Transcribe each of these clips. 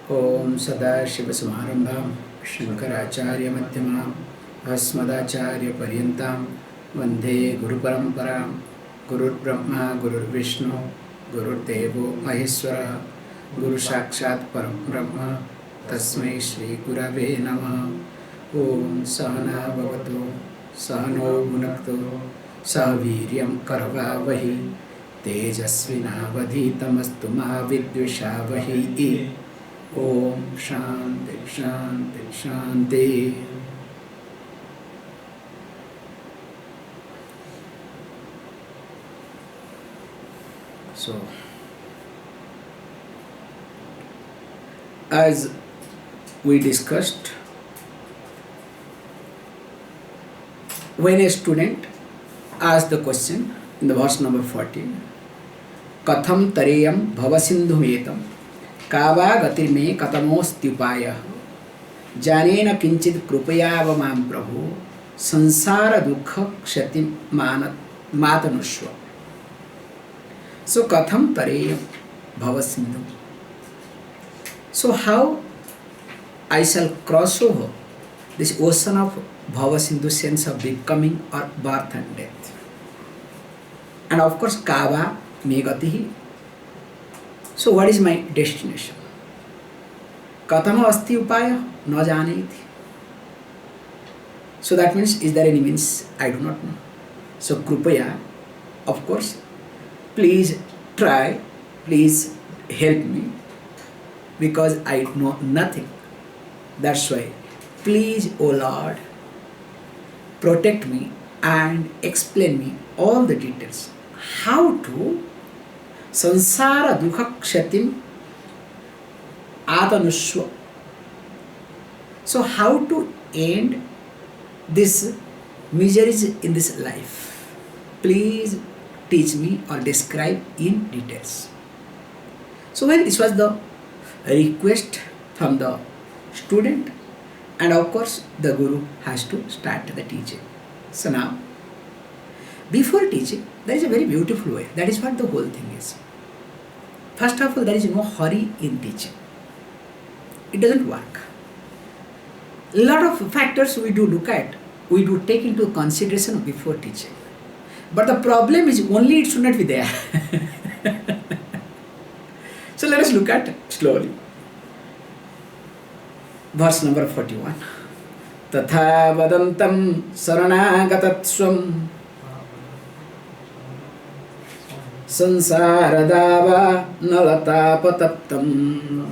Om Sadashiva-Samarambham Shankaracharya-Madhyamam Asmadacharya-Paryantam Vande Guru-Paramparam Gurur-Brahma Gurur-Vishnu Gurur-Devo Maheswara Guru-Sakshat Param-Brahma Tasmai Shri-Gurave Namaha Om Sahana Bhavatu Sahano Bhunaktu Sahaviryam Karavavahi Tejasvinavadhitamastu Mahavidvishavahi Om Shanti Shanti Shanti. So, as we discussed, when a student asked the question in the verse number 14, Katham tareyam bhavasindhumetam कावा गति में कतमोस्त्युपाय जानेन किंचित कृपयावमां प्रभु संसार दुख क्षति मातनुष्व. So katham tareyam bhavasindhu. So how I shall cross over this ocean of bhavasindhu, sense of becoming or birth and death. And of course kava me gatihi. So what is my destination? Katama asti upaya na janeti. So that means, is there any means? I do not know. So krupaya, of course, please try, please help me, because I know nothing. That's why, please, O Lord, protect me and explain me all the details. How to Sansara dukha kshatim atanushva. So how to end this miseries in this life? Please teach me or describe in details. So when this was the request from the student, and of course the Guru has to start the teaching. So now, before teaching, there is a very beautiful way. That is what the whole thing is. First of all, there is no hurry in teaching. It doesn't work. A lot of factors we do look at, we do take into consideration before teaching. But the problem is only it should not be there. So let us look at it slowly. Verse number 41. Tatha vadantam saranagatatsvam Sansaradava nalatapataptam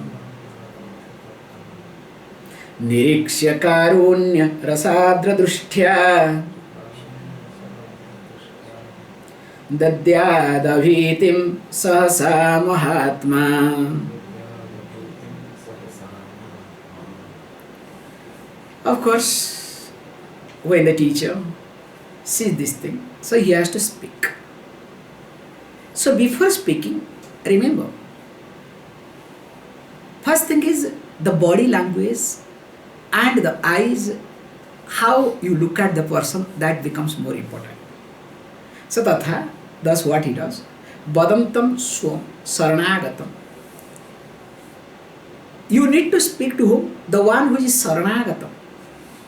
Nirikshya karunya rasadra drushtya Dadyadavhitim sahasa mahatma. Of course, when the teacher sees this thing, so he has to speak. So before speaking, remember, first thing is the body language and the eyes, how you look at the person, that becomes more important. So tatha, thus what he does, Badantam swam saranagatam. You need to speak to whom? The one who is saranagatam,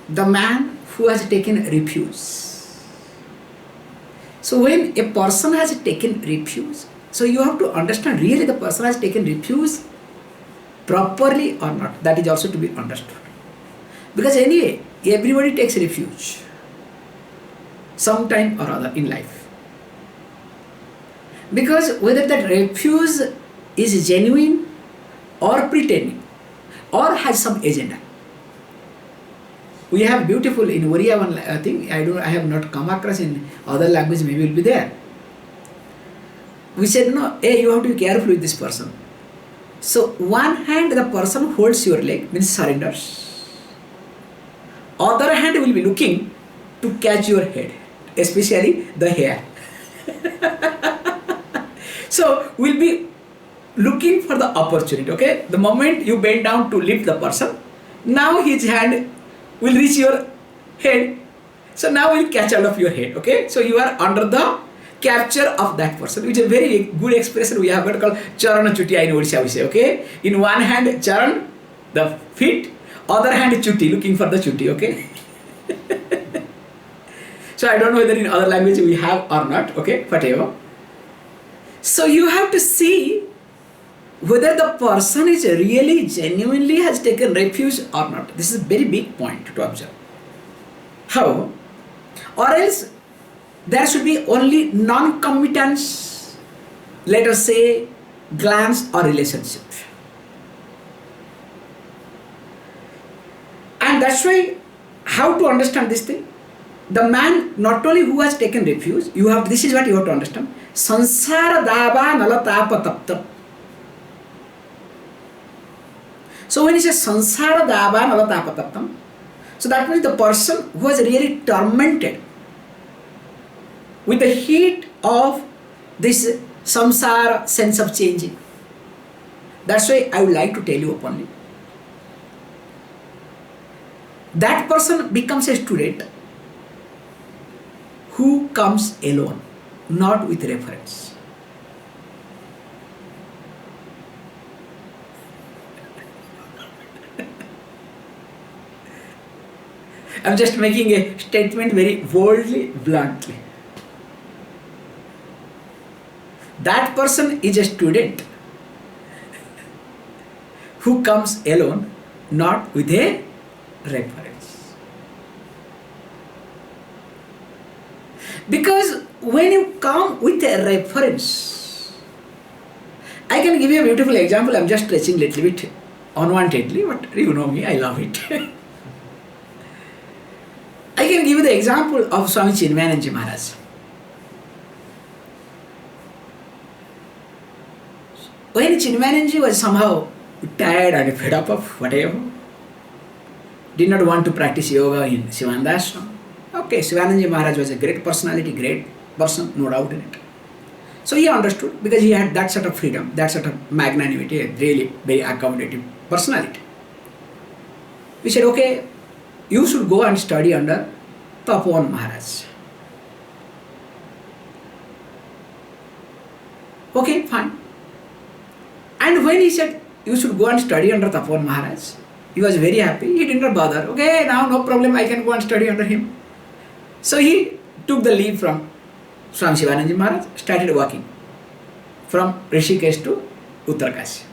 the man who has taken refuge. So when a person has taken refuge, so you have to understand really the person has taken refuge properly or not. That is also to be understood. Because anyway, everybody takes refuge sometime or other in life. Because whether that refuge is genuine or pretending or has some agenda. We have beautiful in Oriya one thing, I have not come across in other language, maybe it will be there. We said, no, hey, you have to be careful with this person. So one hand the person holds your leg, means surrenders. Other hand will be looking to catch your head, especially the hair. So we'll be looking for the opportunity, okay? The moment you bend down to lift the person, now his hand will reach your head. So now we'll catch out of your head, okay? So you are under the capture of that person, which is a very good expression we have got called Charana Chutiya in Odisha, we say, okay? In one hand Charan, the feet, other hand chutti, looking for the chutti, okay? So I don't know whether in other language we have or not, okay, whatever. So you have to see whether the person is really genuinely has taken refuge or not. This is a very big point to observe. How? Or else there should be only non-committance, let us say glance or relationship. And that's why, how to understand this thing? The man not only who has taken refuge, this is what you have to understand. Sansara dava nalatapa tapta. So when he says sansara dava nalatapa taptam, so that means the person who was really tormented with the heat of this samsara sense of changing. That's why I would like to tell you openly. That person becomes a student who comes alone, not with reference. I'm just making a statement very boldly, bluntly. That person is a student who comes alone, not with a reference. Because when you come with a reference, I can give you a beautiful example. I'm just stretching a little bit unwantedly, but you know me, I love it. I can give you the example of Swami Chudamani Maharaj. When Chudamani was somehow tired and fed up of whatever, did not want to practice yoga in Sivananda Ashram. Okay, Shivananda Maharaj was a great personality, great person, no doubt in it. So he understood, because he had that sort of freedom, that sort of magnanimity, a really very accommodative personality. We said, okay, you should go and study under Tapovan Maharaj. Okay, fine. And when he said, you should go and study under Tapovan Maharaj, he was very happy. He did not bother. Okay, now no problem, I can go and study under him. So he took the leave from Swami Shivananda Maharaj, started walking from Rishikesh to Uttarkashi.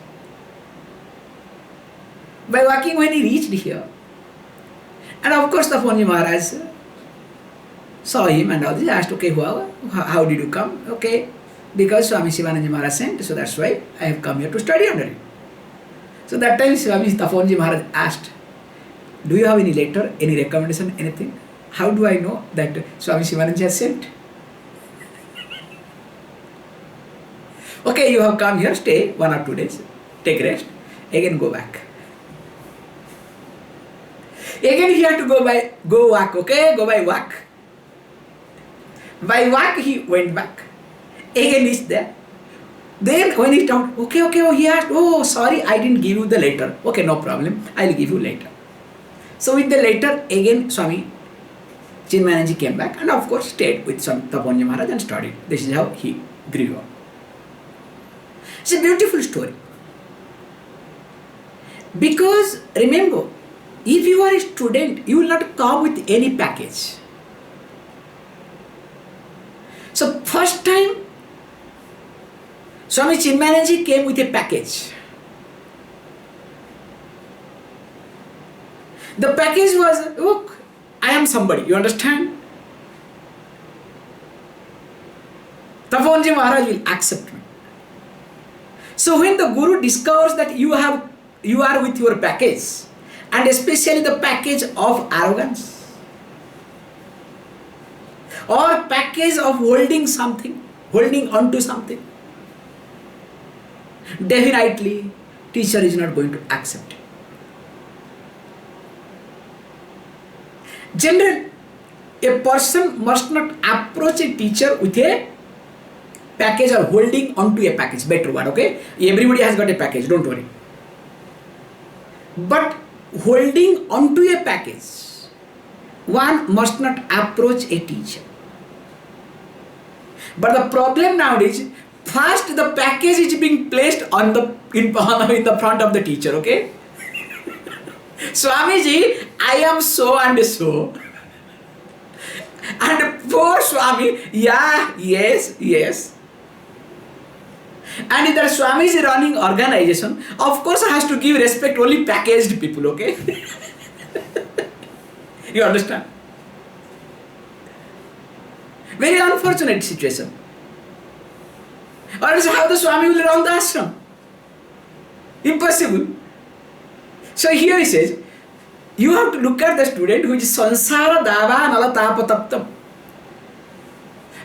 By walking, when he reached here, and of course Tapovan Maharaj saw him and all this, asked, okay, how did you come? Okay, because Swami Shivananda Maharaj sent, so that's why I have come here to study under you. So that time Swami Tapovan Maharaj asked, do you have any letter, any recommendation, anything? How do I know that Swami Shivananda has sent? Okay, you have come here, stay 1 or 2 days, take rest, again go back. Again he had to go walk, okay, go by walk. By walk he went back. Again he's there. Then when he talked, okay, he asked, oh sorry, I didn't give you the letter. Okay, no problem, I'll give you later. So with the letter, again Swami Chudamani came back and of course stayed with Swami Tapovan Maharaj and studied. This is how he grew up. It's a beautiful story. Because remember, if you are a student, you will not come with any package. So first time, Swami Chudamani came with a package. The package was, look, I am somebody, you understand? Tapovan Maharaj will accept me. So when the Guru discovers that you are with your package, and especially the package of arrogance, or package of holding something, holding on to something, definitely teacher is not going to accept it. Generally, a person must not approach a teacher with a package or holding onto a package. Better word, okay? Everybody has got a package, don't worry. But holding onto a package, one must not approach a teacher. But the problem nowadays, first the package is being placed in the front of the teacher, okay? Swamiji, I am so and so. And poor Swami, yeah, yes, yes. And if that Swami is running organization, of course has to give respect only packaged people, okay? You understand? Very unfortunate situation. Or else how the Swami will run the ashram? Impossible. So here he says, you have to look at the student who is sansara dava nala tapa taptam.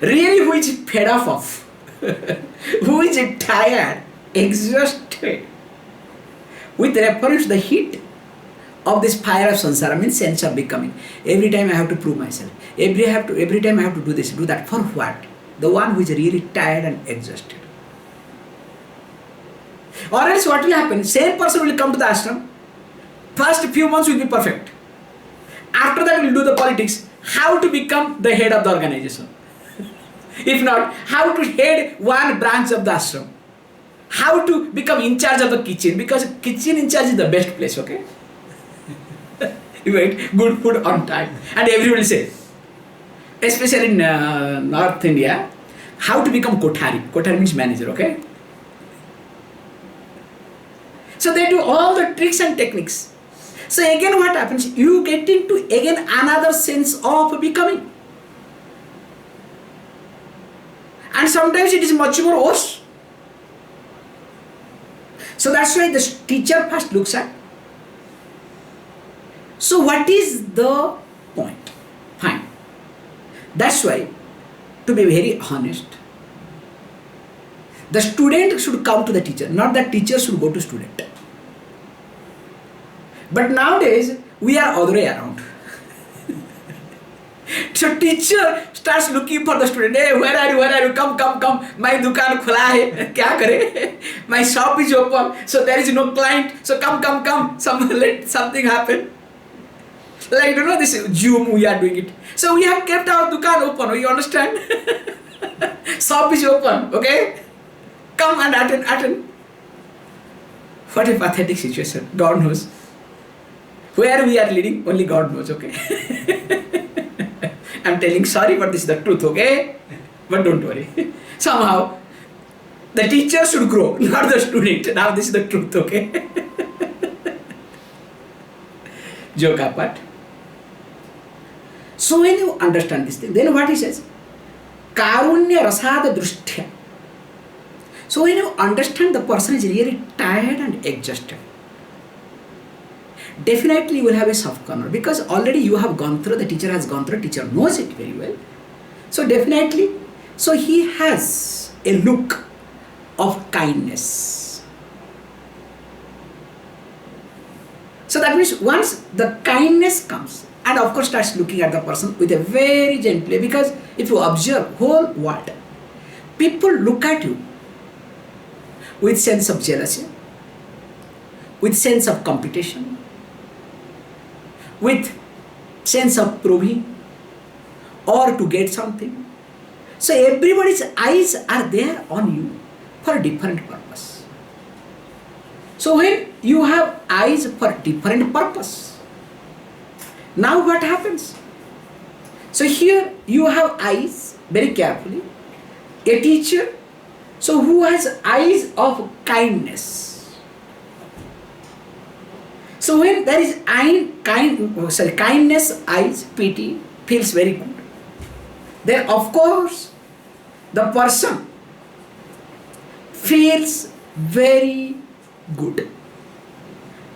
Really who is fed up of. Who is tired, exhausted. With reference to the heat of this fire of sansara, means sense of becoming. Every time I have to prove myself. Every time I have to do this, do that. For what? The one who is really tired and exhausted. Or else what will happen? Same person will come to the ashram. First few months will be perfect. After that we will do the politics. How to become the head of the organization. If not, how to head one branch of the ashram. How to become in charge of the kitchen. Because kitchen in charge is the best place, okay? You eat good food on time. And everyone will say, especially in North India, how to become kothari. Kothari means manager, okay? So they do all the tricks and techniques. So again what happens? You get into again another sense of becoming. And sometimes it is much more worse. So that's why the teacher first looks at. So what is the point? Fine. That's why, to be very honest, the student should come to the teacher, not the teacher should go to student. But nowadays, we are other way around. So teacher starts looking for the student. Hey, where are you? Come. My dukaan khula hai. Kya kare? My shop is open. So there is no client. So come. Let something happen. Like, this Zoom we are doing it. So we have kept our dukaan open. You understand? Shop is open. Okay? Come and attend. What a pathetic situation. God knows. Where we are leading, only God knows, okay? I'm telling sorry, but this is the truth, okay? But don't worry. Somehow, the teacher should grow, not the student. Now this is the truth, okay? Joke apart. So when you understand this thing, then what he says? Karunya rasada drushtya. So when you understand the person is really tired and exhausted, definitely you will have a soft corner because already you have gone through, the teacher has gone through, teacher knows it very well. So definitely, so he has a look of kindness. So that means once the kindness comes, and of course starts looking at the person with a very gentle way, because if you observe whole world, people look at you with sense of jealousy, with sense of competition, with sense of proving or to get something. So everybody's eyes are there on you for different purpose. So when you have eyes for different purpose, now what happens? So here you have eyes, very carefully, a teacher, so who has eyes of kindness. So when there is kindness, eyes, pity, feels very good. Then of course, the person feels very good.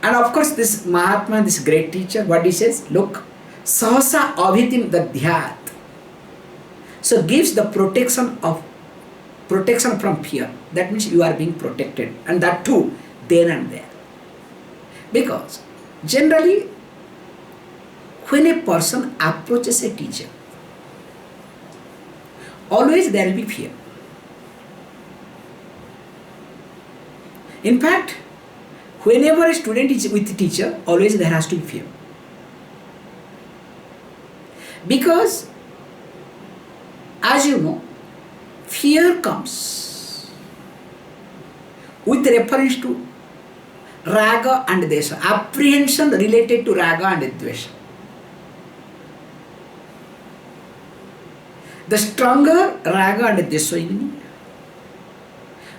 And of course this Mahatma, this great teacher, what he says, look, sahasa abhitim dadhyat. So gives the protection from fear. That means you are being protected, and that too, then and there. Because generally, when a person approaches a teacher, always there will be fear. In fact, whenever a student is with the teacher, always there has to be fear. Because, as you know, fear comes with reference to raga and desha, apprehension related to raga and dvesha. The stronger raga and desha in me,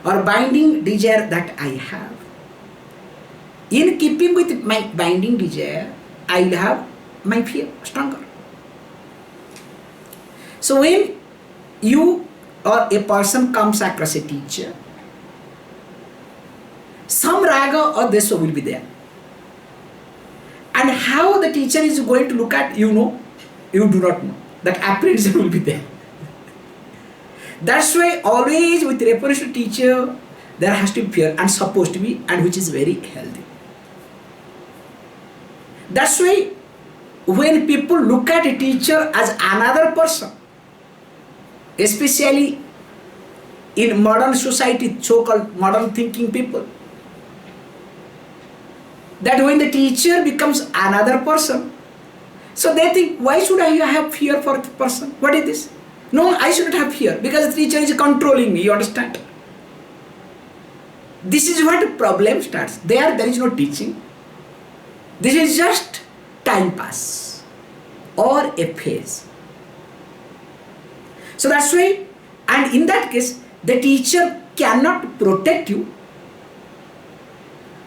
or binding desire that I have, in keeping with my binding desire, I will have my fear stronger. So when you or a person comes across a teacher, some raga or desha will be there. And how the teacher is going to look at, you know, you do not know. That apprehension will be there. That's why always with reference to teacher, there has to be fear and supposed to be, and which is very healthy. That's why when people look at a teacher as another person, especially in modern society, so-called modern thinking people, that when the teacher becomes another person, so they think, why should I have fear for the person? What is this? No, I shouldn't have fear because the teacher is controlling me, you understand? This is what the problem starts. There is no teaching. This is just time pass or a phase. So that's why, and in that case, the teacher cannot protect you,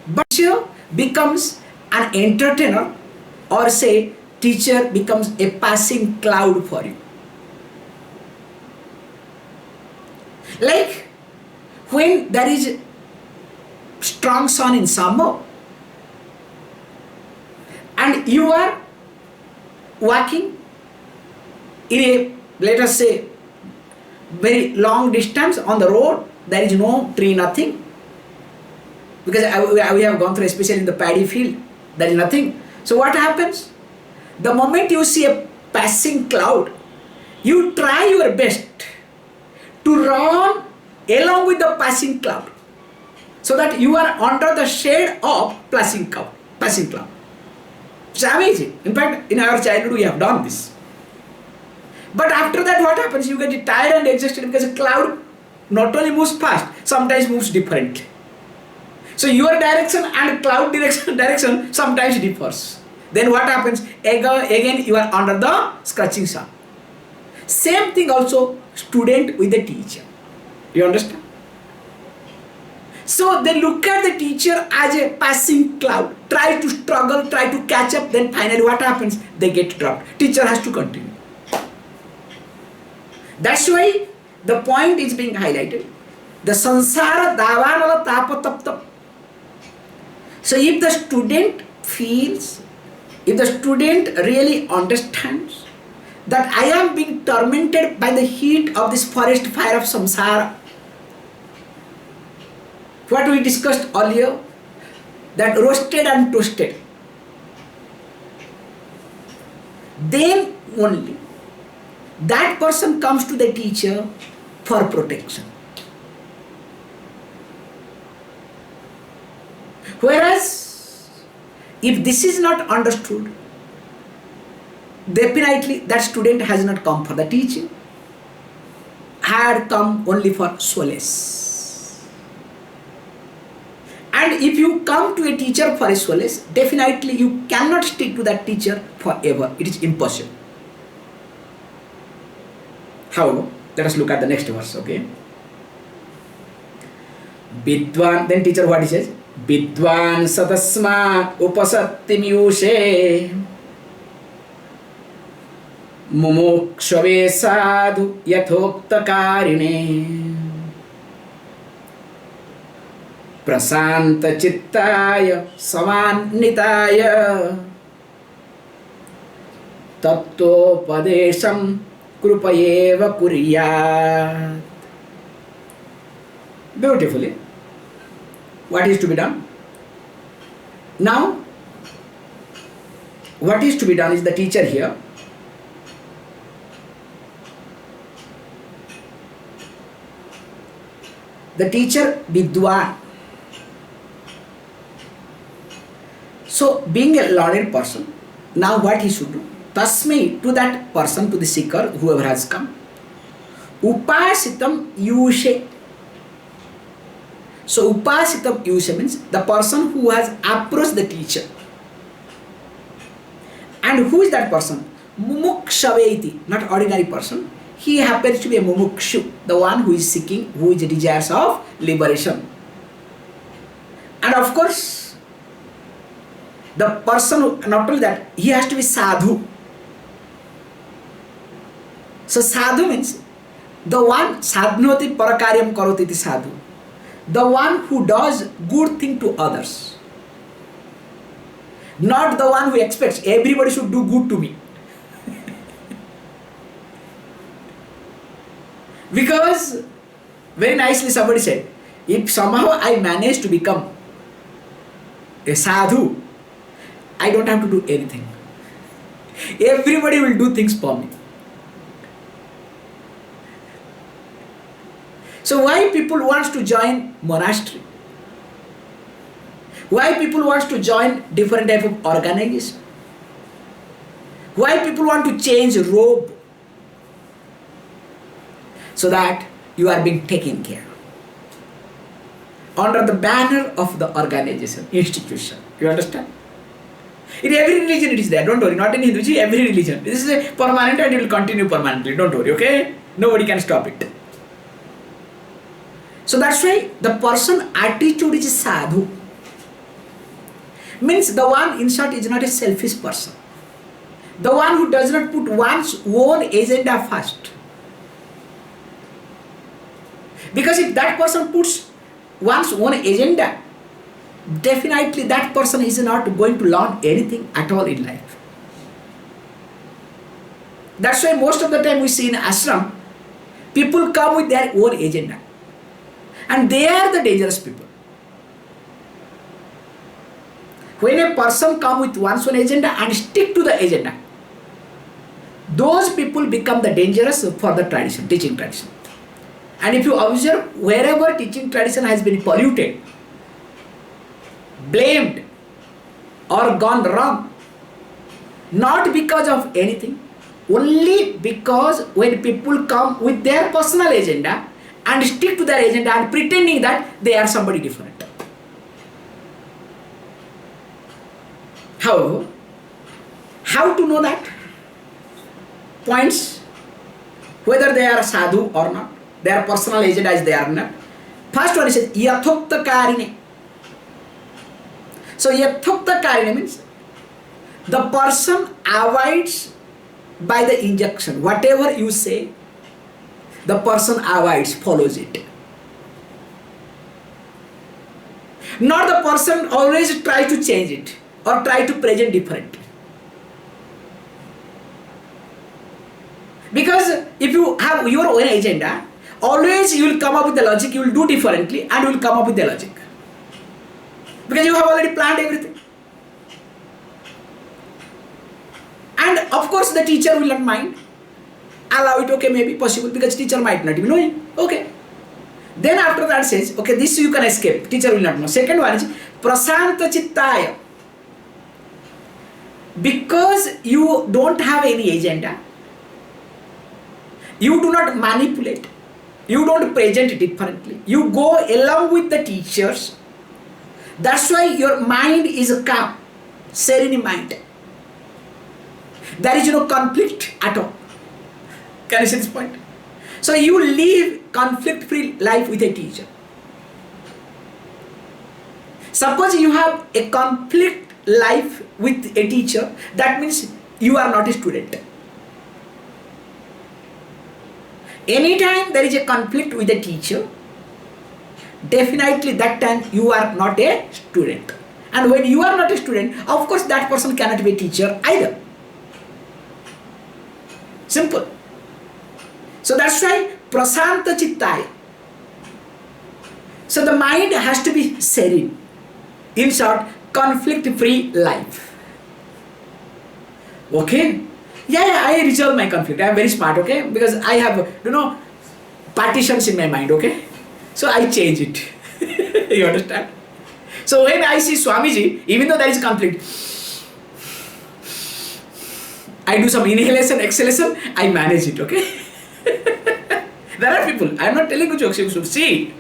but teacher becomes an entertainer, or say teacher becomes a passing cloud for you. Like when there is strong sun in summer and you are walking in a, let us say, very long distance on the road, there is no tree, nothing, because we have gone through, especially in the paddy field, there is nothing. So what happens? The moment you see a passing cloud, you try your best to run along with the passing cloud, so that you are under the shade of passing cloud. It's amazing. In fact, in our childhood we have done this. But after that, what happens? You get tired and exhausted because the cloud not only moves fast, sometimes moves differently. So your direction and cloud direction sometimes differs. Then what happens? Again you are under the scorching sun. Same thing also student with the teacher. You understand? So they look at the teacher as a passing cloud, try to struggle, try to catch up, then finally what happens? They get dropped. Teacher has to continue. That's why the point is being highlighted. The sansara davanala tapatapta. So if the student feels, if the student really understands that I am being tormented by the heat of this forest fire of samsara, what we discussed earlier, that roasted and toasted, then only that person comes to the teacher for protection. Whereas, if this is not understood, definitely that student has not come for the teaching, had come only for solace. And if you come to a teacher for a solace, definitely you cannot stick to that teacher forever. It is impossible. However, let us look at the next verse, okay? Vidwan, then teacher what he says? Vidwan satasma upasattimyushe mumukshave sadhu yathoktakarine prasanta chittaya samannitaya tattopadesham krupayeva kuryat. Beautifully. What is to be done? Now, what is to be done is the teacher here. The teacher Vidwan. So, being a learned person, now what he should do? Tasmai, to that person, to the seeker, whoever has come, upasitam yushe. So upasitam yusha means the person who has approached the teacher. And who is that person? Mumukshave, not ordinary person. He happens to be a mumukshu, the one who is seeking, who is desires of liberation. And of course, the person who, not only that, he has to be sadhu. So sadhu means the one sadhnoti parakaryam karoti iti sadhu. The one who does good thing to others. Not the one who expects everybody should do good to me. Because very nicely somebody said, if somehow I manage to become a sadhu, I don't have to do anything. Everybody will do things for me. So why people wants to join monastery? Why people wants to join different type of organization? Why people want to change robe? So that you are being taken care of. Under the banner of the organization, institution. You understand? In every religion it is there, don't worry, not in Hinduism, every religion. This is a permanent and it will continue permanently, don't worry, okay? Nobody can stop it. So that's why the person attitude is sadhu. Means the one in short is not a selfish person. The one who does not put one's own agenda first. Because if that person puts one's own agenda, definitely that person is not going to learn anything at all in life. That's why most of the time we see in ashram, people come with their own agenda. And they are the dangerous people. When a person comes with one's own agenda and stick to the agenda, those people become the dangerous for the tradition, teaching tradition. And if you observe, wherever teaching tradition has been polluted, blamed or gone wrong, not because of anything, only because when people come with their personal agenda and stick to their agenda and pretending that they are somebody different. However, how to know that? Points, whether they are sadhu or not, their personal agenda is there or not. First one is yathokta karine. So yathokta karine means the person avoids by the injunction. Whatever you say, the person avoids, follows it. Not the person always try to change it or try to present differently. Because if you have your own agenda, always you will come up with the logic, you will do differently and you will come up with the logic. Because you have already planned everything. And of course the teacher will not mind. Allow it, okay, maybe possible, because teacher might not even know it. Okay. Then after that says, okay, this you can escape. Teacher will not know. Second one is prasanta chittaya. Because you don't have any agenda, you do not manipulate, you don't present differently, you go along with the teachers. That's why your mind is calm, serene mind. There is no conflict at all. Can you see this point? So you live conflict-free life with a teacher. Suppose you have a conflict life with a teacher, that means you are not a student. Anytime there is a conflict with a teacher, definitely that time you are not a student. And when you are not a student, of course that person cannot be a teacher either. Simple. So that's why prasanta chittaya. So the mind has to be serene. In short, conflict-free life. Okay? Yeah, I resolve my conflict. I am very smart, okay? Because I have, partitions in my mind, okay? So I change it. You understand? So when I see Swamiji, even though there is conflict, I do some inhalation, exhalation, I manage it, okay? There are people, I am not telling you jokes, you should see.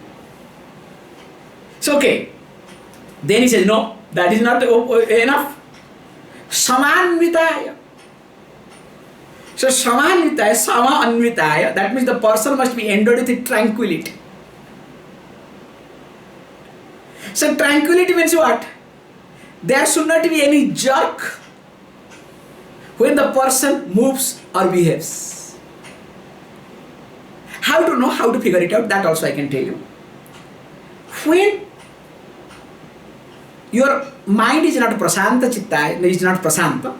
So okay. Then he says, no, that is not enough. Samanvitaya. So Samanvitaya, Sama Anvitaya, that means the person must be endowed with tranquility. So tranquility means what? There should not be any jerk when the person moves or behaves. How to know, how to figure it out, that also I can tell you. When your mind is not prasanta chitta, is not prasanta,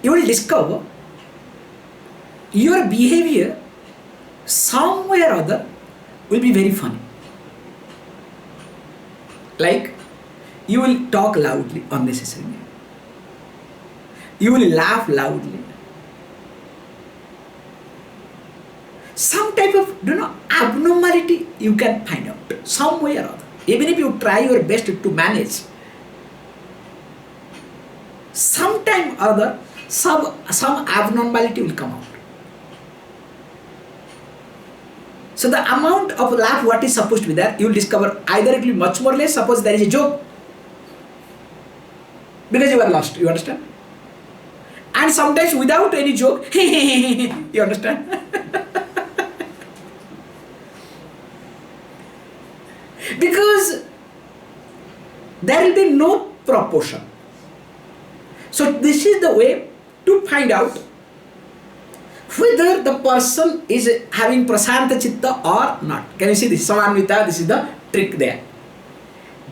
you will discover your behavior somewhere or other will be very funny. Like, you will talk loudly unnecessarily. You will laugh loudly. Some type of abnormality you can find out somewhere or other. Even if you try your best to manage, sometime or other some abnormality will come out. So the amount of laugh what is supposed to be there, you will discover either it will be much more or less. Suppose there is a joke, because you are lost, you understand? And sometimes without any joke, you understand? Because there will be no proportion. So this is the way to find out whether the person is having prasanta chitta or not. Can you see this? Samanvita, this is the trick there.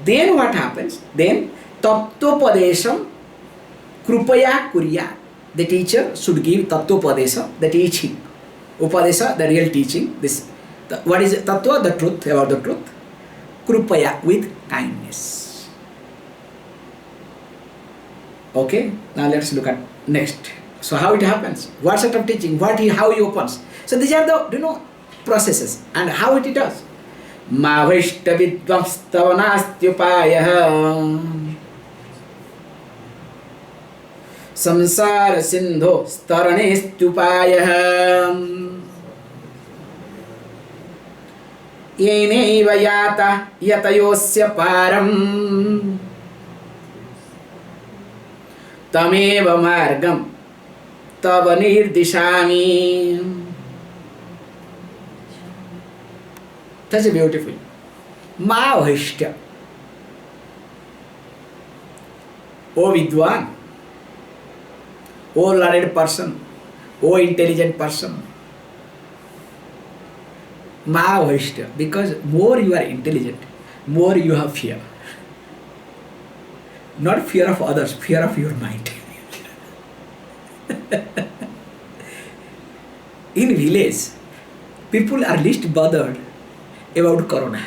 Then what happens? Then tattvopadesham krupaya kurya. The teacher should give tattvopadesha, the teaching. Upadesha, the real teaching. What is tattva? The truth, about the truth. Krupaya, with kindness. Okay, now let's look at next. So how it happens? What sort of teaching? How he opens? So these are the processes and how it does. Mavishta vidvamstavanastyupayah samsara sindho staranestyupayah yenaiva yata yatayosya param tameva margam tava nirdishami. That's beautiful. Mavishta. O Vidwan, O learned person, O intelligent person. Mavishta, because more you are intelligent, more you have fear. Not fear of others, fear of your mind. In village, people are least bothered about corona.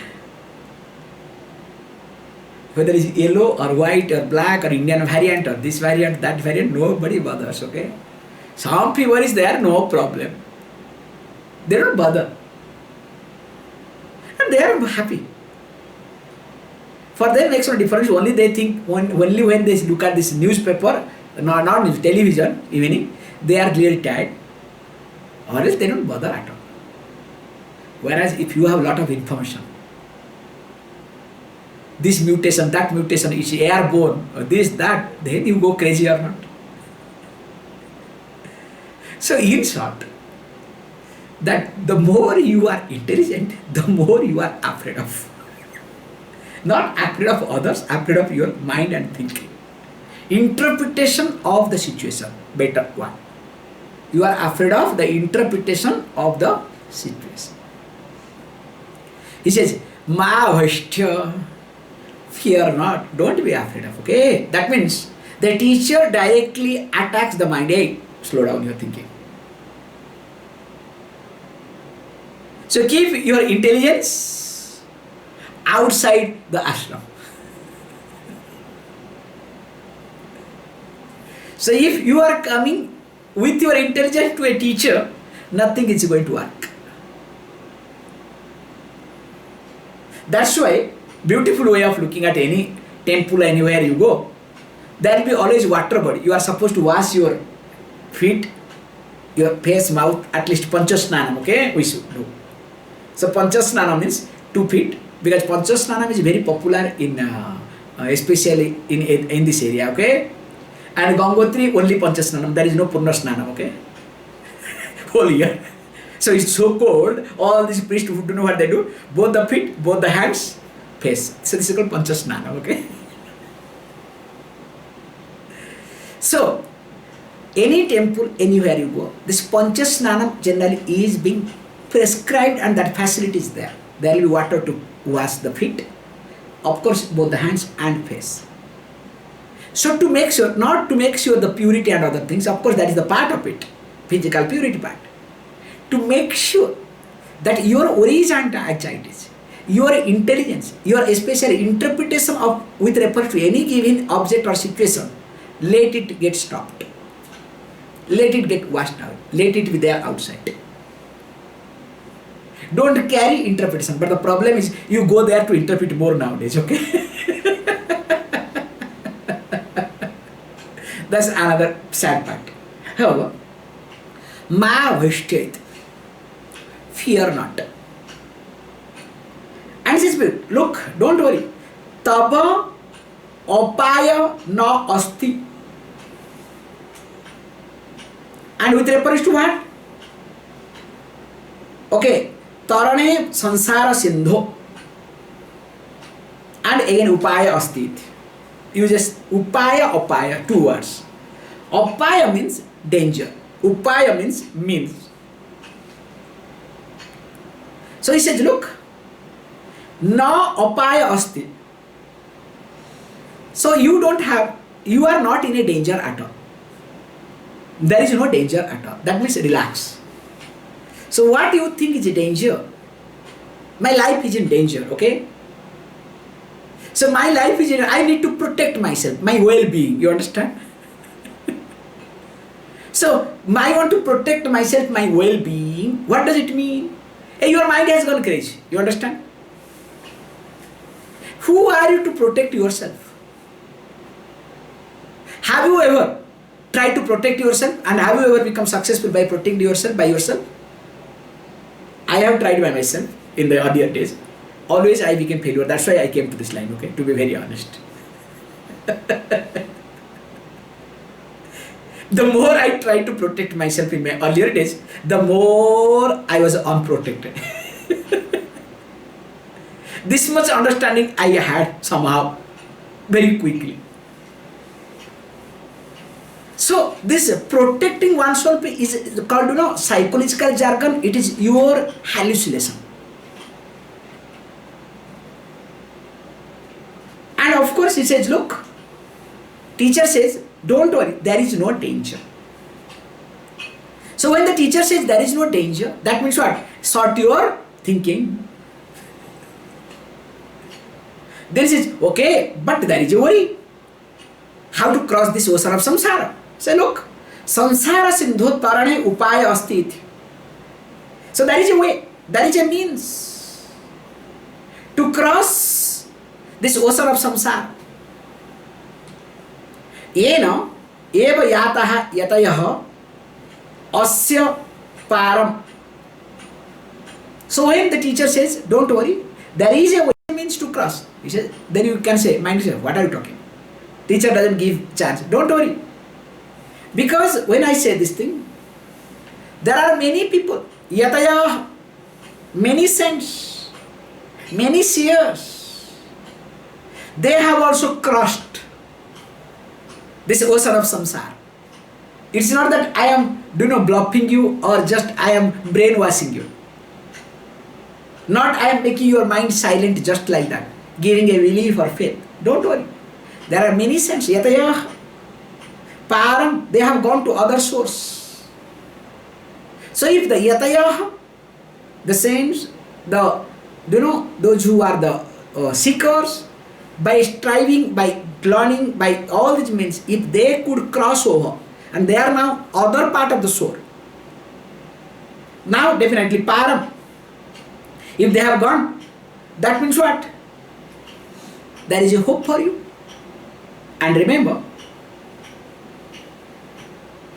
Whether it's yellow or white or black or Indian variant or this variant, that variant, nobody bothers, okay? Some fever is there, no problem. They don't bother. And they are happy. For them, makes no difference. Only they think, only when they look at this newspaper, not news, television, evening, they are really tired. Or else they don't bother at all. Whereas if you have a lot of information, this mutation, that mutation is airborne, or this, that, then you go crazy or not. So in short, that the more you are intelligent, the more you are afraid of. Not afraid of others, afraid of your mind and thinking. Interpretation of the situation, better one. You are afraid of the interpretation of the situation. He says, Mavashtya, fear not, don't be afraid of, okay? That means the teacher directly attacks the mind. Hey, slow down your thinking. So keep your intelligence outside the ashram. So if you are coming with your intelligence to a teacher, nothing is going to work. That's why, beautiful way of looking at any temple anywhere you go, there will be always water body. You are supposed to wash your feet, your face, mouth, at least panchasnanam, okay? We should do. So Panchasnana means 2 feet, because Panchasnana is very popular in especially in this area, okay? And Gangotri only Panchasnanam, there is no Purnasnanam, okay? Whole year. So it's so cold, all these priests who don't know what they do, both the feet, both the hands, face. So this is called Panchasnanam, okay? So, any temple, anywhere you go, this Panchasnanam generally is being prescribed, and that facility is there. There will be water to wash the feet, of course both the hands and face. So to make sure, not to make sure the purity and other things, of course that is the part of it, physical purity part. To make sure that your horizontal activities, your intelligence, your especially interpretation of with reference to any given object or situation, let it get stopped. Let it get washed out. Let it be there outside. Don't carry interpretation. But the problem is you go there to interpret more nowadays, okay? That's another sad part. However, Ma Vishtet, fear not. And he says, look, don't worry. Taba opaya na asti. And with reference to what? Okay, Tarane sansara sindho. And again upaya astit. Uses upaya, opaya, 2 words. Opaya means danger. Upaya means. So he says, look, na opaya asti. So you are not in a danger at all. There is no danger at all. That means relax. So what you think is a danger? My life is in danger, okay? So my life is in, I need to protect myself, my well-being, you understand? So I want to protect myself, my well-being. What does it mean? Hey, your mind has gone crazy, you understand? Who are you to protect yourself? Have you ever tried to protect yourself, and have you ever become successful by protecting yourself by yourself? I have tried by myself in the earlier days. Always I became failure. That's why I came to this line, okay? To be very honest. The more I tried to protect myself in my earlier days, the more I was unprotected. This much understanding I had somehow very quickly. So this protecting oneself is called, psychological jargon. It is your hallucination. And of course he says, look, teacher says, don't worry, there is no danger. So when the teacher says there is no danger, that means what? Sort your thinking. Then he says, okay, but there is a worry. How to cross this ocean of samsara? Say, look, samsara sindhu tarane upaya asti. So there is a way, there is a means to cross this ocean of samsara. Yena eva yataha yatayaha asya param. So when the teacher says, don't worry, there is a way, means to cross. He says, then you can say, mind yourself, what are you talking? Teacher doesn't give chance. Don't worry. Because when I say this thing, there are many people, yataya, many saints, many seers, they have also crossed this ocean of samsara. It's not that I am, bluffing you or just I am brainwashing you. Not I am making your mind silent just like that, giving a belief or faith. Don't worry. There are many saints, yataya, param, they have gone to other source. So if the yataya, the saints, those who are the seekers, by striving, by learning, by all these means, if they could cross over, and they are now other part of the soul. Now definitely param, if they have gone, that means what? There is a hope for you. And remember,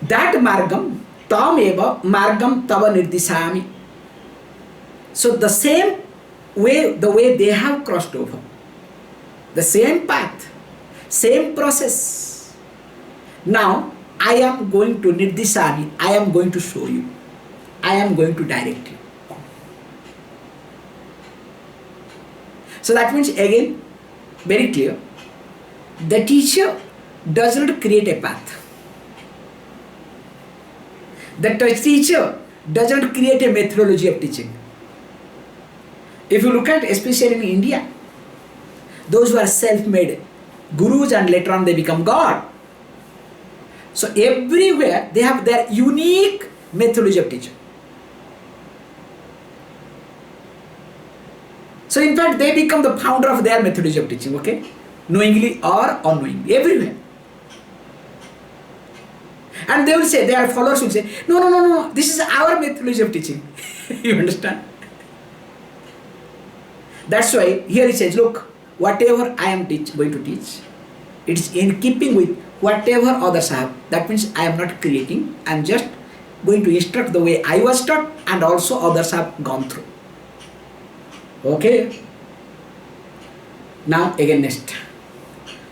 that margam, tam eva margam tava nirdisami. So the same way, the way they have crossed over, the same path, same process. Now I am going to Nirdishami, I am going to show you, I am going to direct you. So that means again, very clear, the teacher does not create a path. The teacher does not create a methodology of teaching. If you look at, especially in India, those who are self-made gurus and later on they become God. So everywhere they have their unique methodology of teaching. So in fact they become the founder of their methodology of teaching, okay? Knowingly or unknowingly, everywhere. And they will say, their followers will say, no, this is our methodology of teaching. You understand? That's why here he says, look, whatever I am going to teach, it is in keeping with whatever others have. That means I am not creating, I am just going to instruct the way I was taught and also others have gone through. Okay? Now again next.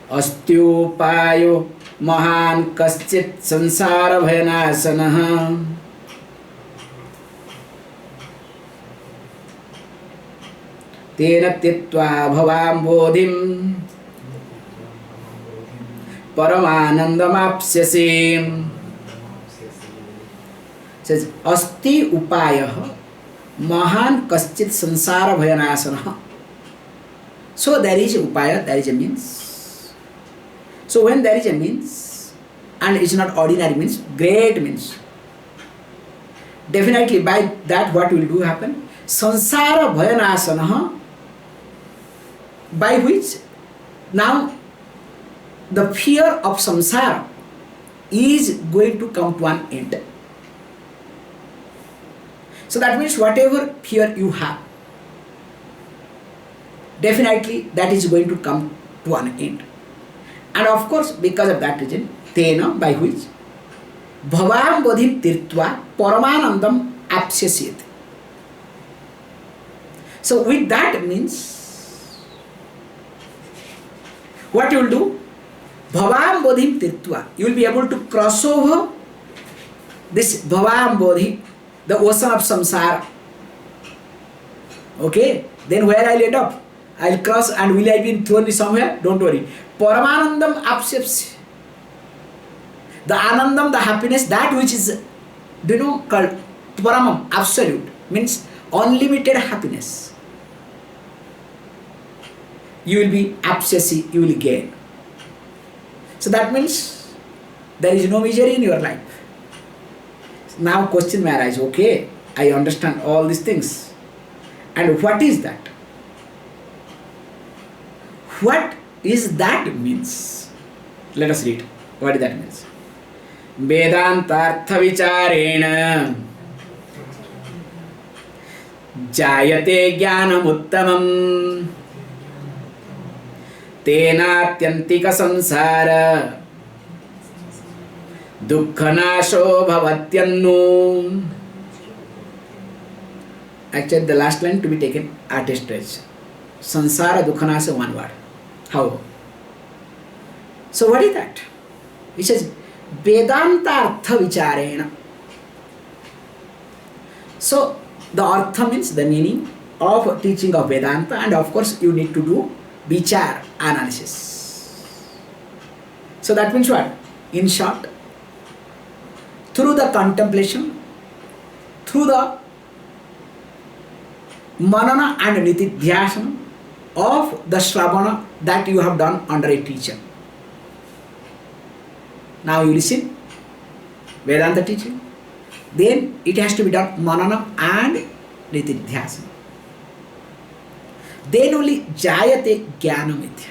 Astyupayo mahan kaschit sansara bhayanasanaha. Tena titva bhavam bodhim paramanandamapsyasi. Says asti upayah mahan kaschit sansara bhayanasanaha. So there is a upaya, there is a means. So when there is a means, and it's not ordinary means, great means, definitely by that what will do happen? Sansara bhayanasanaha, by which now the fear of samsara is going to come to an end. So that means whatever fear you have, definitely that is going to come to an end. And of course, because of that reason, tena, by which bhavam bodhim tirtva paramanandam apsyasyet. So with that means, what you will do? Bhavam bodhim tirtva. You will be able to cross over this bhavam bodhi, the ocean of samsara. Okay? Then where I will end up? I will cross and will I be thrown somewhere? Don't worry. Paramanandam apsyapsi. The anandam, the happiness, that which is, called paramam, absolute, means unlimited happiness. You will be apsyasi, you will gain. So that means there is no misery in your life. Now question may arise, okay, I understand all these things. And what is that? What is that means? Let us read. What is that means? Vedantartha vicharena jayate jnanam uttamam tenatyantika samsara dukkhanasho bhavatyannu. Actually the last line to be taken at a stretch. Sansara dukkhanasha, one word. How? So what is that? It says Vedanta artha vicharena. So the artha means the meaning of teaching of Vedanta, and of course you need to do vichar, analysis. So that means what? In short, through the contemplation, through the manana and nitidhyasana of the shravana that you have done under a teacher. Now you listen, Vedanta teaching, then it has to be done manana and nitidhyasana. Then only jayate jnanamitya.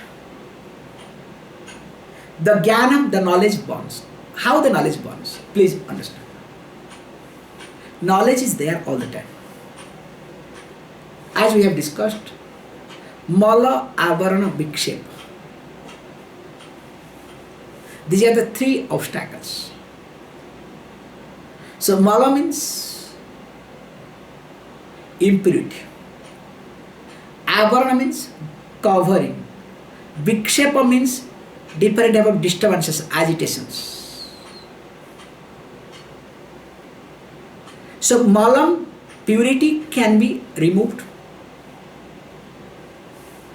The jnanam, the knowledge bonds. How the knowledge bonds? Please understand. Knowledge is there all the time. As we have discussed, mala, avarana, vikshepa. These are the three obstacles. So mala means impurity. Avarana means covering. Vikshepa means different type of disturbances, agitations. So malam, purity, can be removed.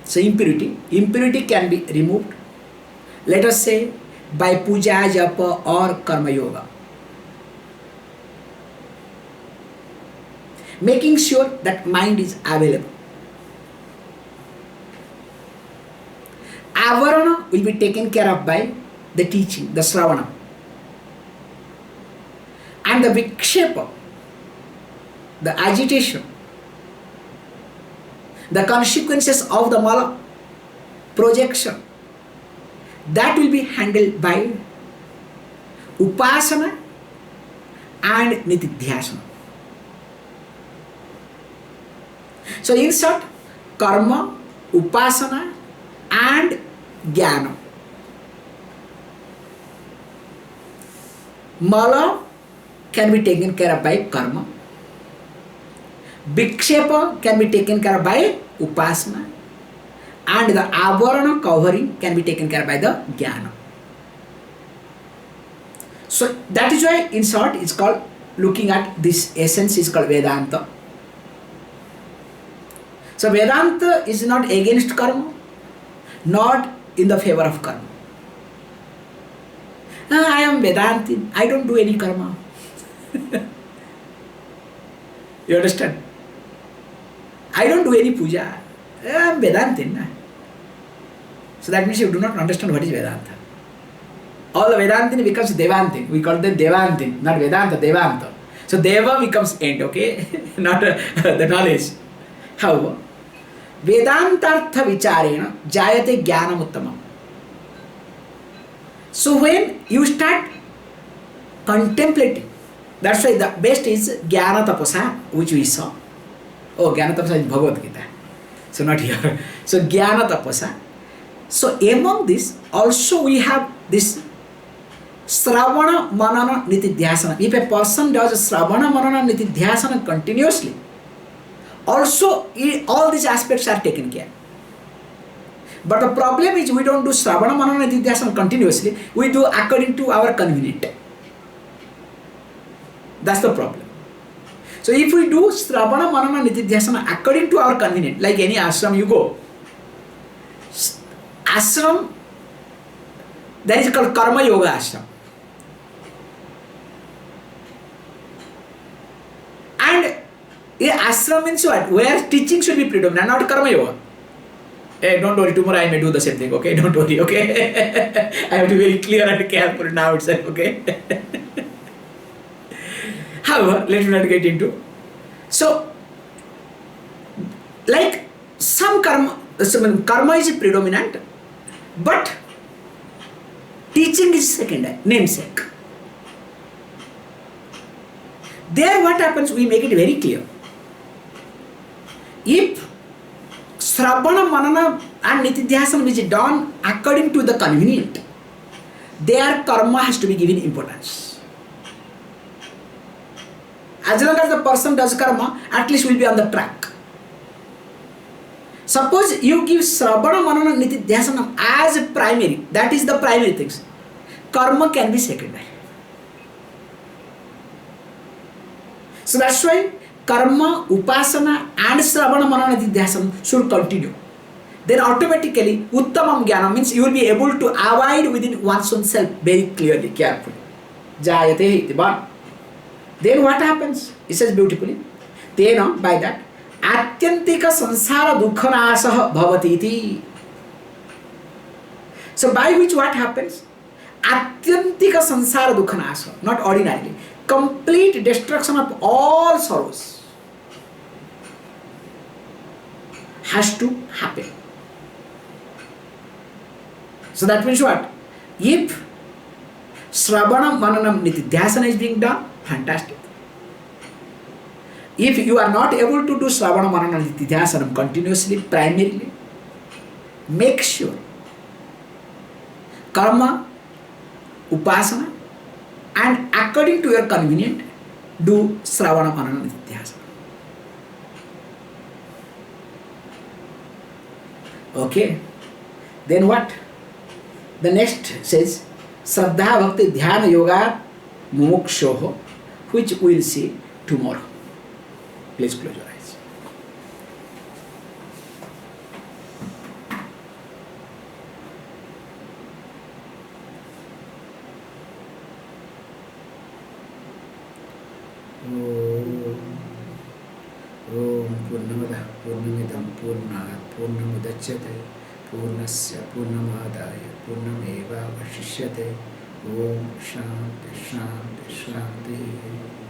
So impurity can be removed. Let us say by puja, japa or karma yoga. Making sure that mind is available. Avarana will be taken care of by the teaching, the sravana. And the vikshepa, the agitation, the consequences of the mala, projection, that will be handled by upasana and nitidhyasana. So in short, karma, upasana and jnana. Mala can be taken care of by karma. Vikshepa can be taken care of by upasana. And the avarana, covering, can be taken care of by the jnana. So that is why in short it's called, looking at this essence is called Vedanta. So Vedanta is not against karma, not in the favor of karma. I am Vedantin, I don't do any karma. You understand? I don't do any puja. I am Vedantin. So that means you do not understand what is Vedanta. All the Vedantin becomes Devantin. We call them Devantin, not Vedanta, Devanta. So Deva becomes end, okay? Not the knowledge. However, Vedantartha vicharena jayate jnanam uttamam. So when you start contemplating, that's why the best is jnana tapasa, which we saw. Oh, jnana tapasa is Bhagavad Gita. So not here. So jnana tapasa. So among this also we have this Sravana Manana Nitidhyasana. If a person does Sravana Manana Nitidhyasana continuously, also all these aspects are taken care. But the problem is we don't do Sravana Manana Nitidhyasana continuously, we do according to our convenient. That's the problem. So if we do Sravana Manana Nitidhyasana according to our convenient, like any ashram you go, ashram, that is called Karma Yoga ashram. And ashram means what? Where teaching should be predominant, not Karma Yoga. Hey, don't worry, tomorrow I may do the same thing, okay? Don't worry, okay? I have to be very clear and careful now itself, okay? However, let me not get into. So, like some karma is predominant, but teaching is secondary, namesake. There what happens, we make it very clear. If Sravana, Manana and Nitidhyasana is done according to the convenient, their karma has to be given importance. As long as the person does karma, at least will be on the track. Suppose you give Sravana, Manana, Nitidhyasana as a primary, that is the primary things. Karma can be secondary. So that's why karma, upasana and Sravana, Manana, Nitidhyasana should continue. Then automatically Uttamam Jnana means you will be able to avoid within one's own self very clearly, carefully. Jayate iti born. Then what happens? It says beautifully. Tena, by that, Atyantika sansara dukkhanasah bhavati iti. So by which what happens? Atyantika sansara dukkhanasah, not ordinarily. Complete destruction of all sorrows has to happen. So that means what? If Sravana, Mananam, Nitidhyasana is being done, fantastic. If you are not able to do Sravana, Manana, Nitidhyasana continuously, primarily, make sure karma, upasana, and according to your convenient, do Sravana, Manana, Nitidhyasana. Okay. Then what? The next says Shraddha Bhakti Dhyana Yoga Mumukshoho, which we will see tomorrow. Please close your eyes. Om Purnamada Purnamidam Purnat Purnamudachyate Purnasya Purnamadaya Purnameva Vashishyate. Om Shanti Shanti Shanti.